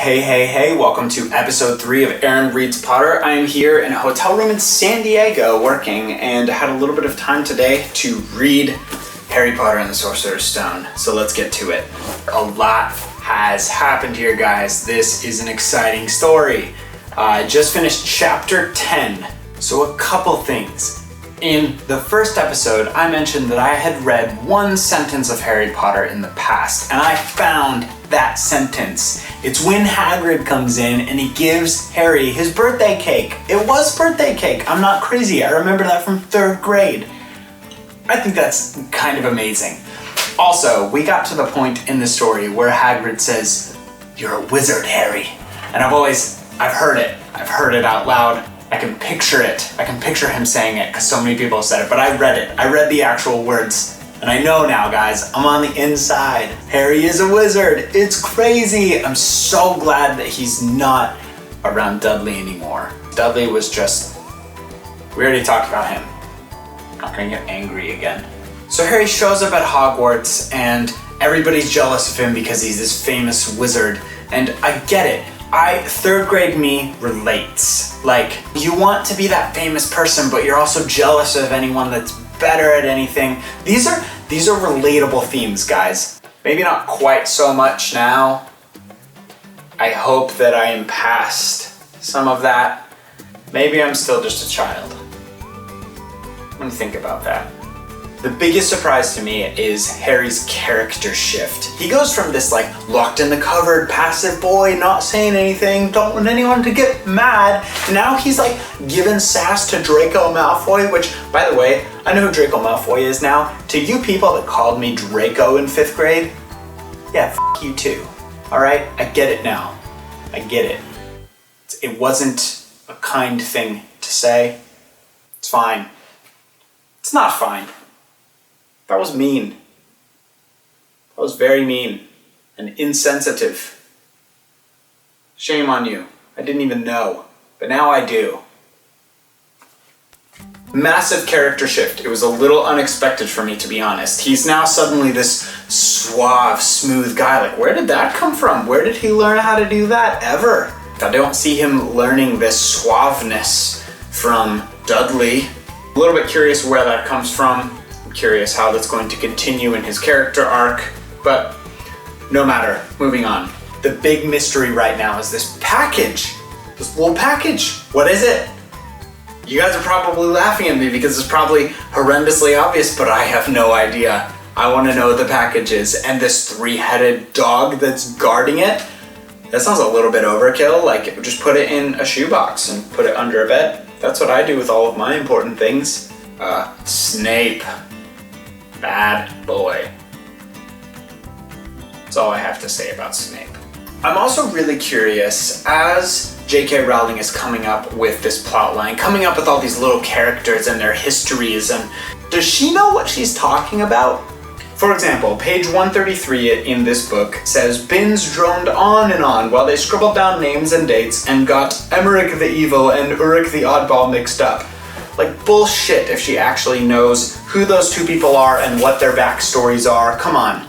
Hey, welcome to episode 3 of Aaron Reads Potter. I am here in a hotel room in San Diego working and had a little bit of time today to read Harry Potter and the Sorcerer's Stone. So let's get to it. A lot has happened here, guys. This is an exciting story. I just finished chapter 10. So a couple things. In the first episode, I mentioned that I had read one sentence of Harry Potter in the past, and I found that sentence. It's when Hagrid comes in and he gives Harry his birthday cake. It was birthday cake. I'm not crazy. I remember that from 3rd grade. I think that's kind of amazing. Also, we got to the point in the story where Hagrid says, "You're a wizard, Harry." And I've heard it out loud. I can picture it. I can picture him saying it because so many people have said it, but I read it. I read the actual words, and I know now, guys, I'm on the inside. Harry is a wizard. It's crazy. I'm so glad that he's not around Dudley anymore. Dudley was just, we already talked about him. I'm not gonna get angry again. So Harry shows up at Hogwarts, and everybody's jealous of him because he's this famous wizard, and I get it. 3rd grade me relates. Like, you want to be that famous person, but you're also jealous of anyone that's better at anything. These are relatable themes, guys. Maybe not quite so much now. I hope that I am past some of that. Maybe I'm still just a child. I'm gonna think about that. The biggest surprise to me is Harry's character shift. He goes from this locked in the cupboard, passive boy, not saying anything, don't want anyone to get mad. Now he's giving sass to Draco Malfoy, which, by the way, I know who Draco Malfoy is now. To you people that called me Draco in 5th grade, yeah, f*** you too. All right, I get it now. I get it. It wasn't a kind thing to say. It's fine. It's not fine. That was mean. That was very mean and insensitive. Shame on you. I didn't even know, but now I do. Massive character shift. It was a little unexpected for me, to be honest. He's now suddenly this suave, smooth guy. Where did that come from? Where did he learn how to do that ever? I don't see him learning this suaveness from Dudley. A little bit curious where that comes from. Curious how that's going to continue in his character arc, but no matter, moving on. The big mystery right now is this package, this little package. What is it? You guys are probably laughing at me because it's probably horrendously obvious, but I have no idea. I want to know what the package is, and this 3-headed dog that's guarding it, that sounds a little bit overkill. Just put it in a shoebox and put it under a bed. That's what I do with all of my important things. Snape. Bad boy. That's all I have to say about Snape. I'm also really curious, as J.K. Rowling is coming up with this plot line, coming up with all these little characters and their histories, and does she know what she's talking about? For example, page 133 in this book says, Binns droned on and on while they scribbled down names and dates and got Emmerich the Evil and Ulrich the Oddball mixed up. Bullshit if she actually knows who those two people are and what their backstories are. Come on.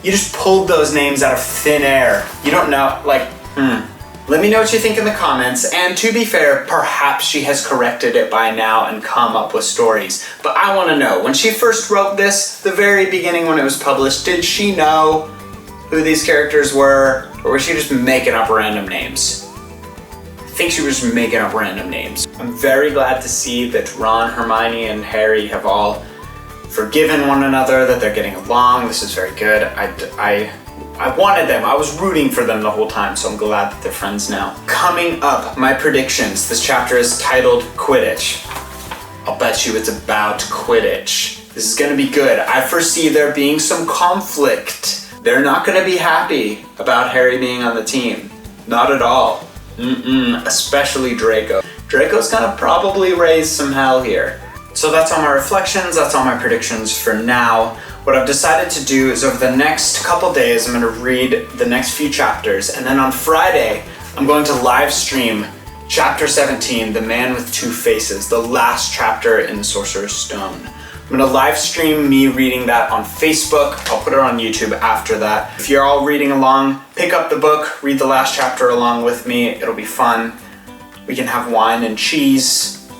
You just pulled those names out of thin air. You don't know, Let me know what you think in the comments, and to be fair, perhaps she has corrected it by now and come up with stories. But I want to know, when she first wrote this, the very beginning when it was published, did she know who these characters were, or was she just making up random names? I think she was making up random names. I'm very glad to see that Ron, Hermione, and Harry have all forgiven one another, that they're getting along. This is very good. I wanted them. I was rooting for them the whole time, so I'm glad that they're friends now. Coming up, my predictions. This chapter is titled Quidditch. I'll bet you it's about Quidditch. This is gonna be good. I foresee there being some conflict. They're not gonna be happy about Harry being on the team. Not at all. Especially Draco. Draco's gonna probably raise some hell here. So that's all my reflections, that's all my predictions for now. What I've decided to do is over the next couple days, I'm gonna read the next few chapters, and then on Friday, I'm going to live stream chapter 17, The Man with Two Faces, the last chapter in the Sorcerer's Stone. I'm gonna live stream me reading that on Facebook. I'll put it on YouTube after that. If you're all reading along, pick up the book, read the last chapter along with me. It'll be fun. We can have wine and cheese,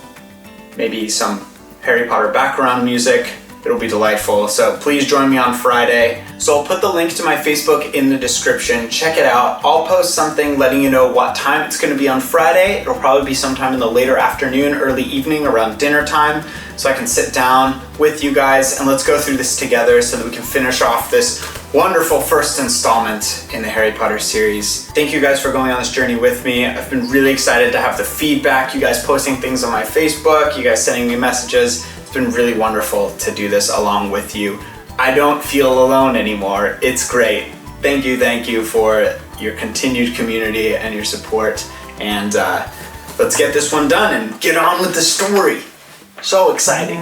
maybe some Harry Potter background music. It'll be delightful. So please join me on Friday. So I'll put the link to my Facebook in the description. Check it out. I'll post something letting you know what time it's going to be on Friday. It'll probably be sometime in the later afternoon, early evening, around dinner time, so I can sit down with you guys and let's go through this together so that we can finish off this wonderful first installment in the Harry Potter series. Thank you guys for going on this journey with me. I've been really excited to have the feedback, you guys posting things on my Facebook, you guys sending me messages. It's been really wonderful to do this along with you. I don't feel alone anymore. It's great. Thank you for your continued community and your support. And let's get this one done and get on with the story. So exciting.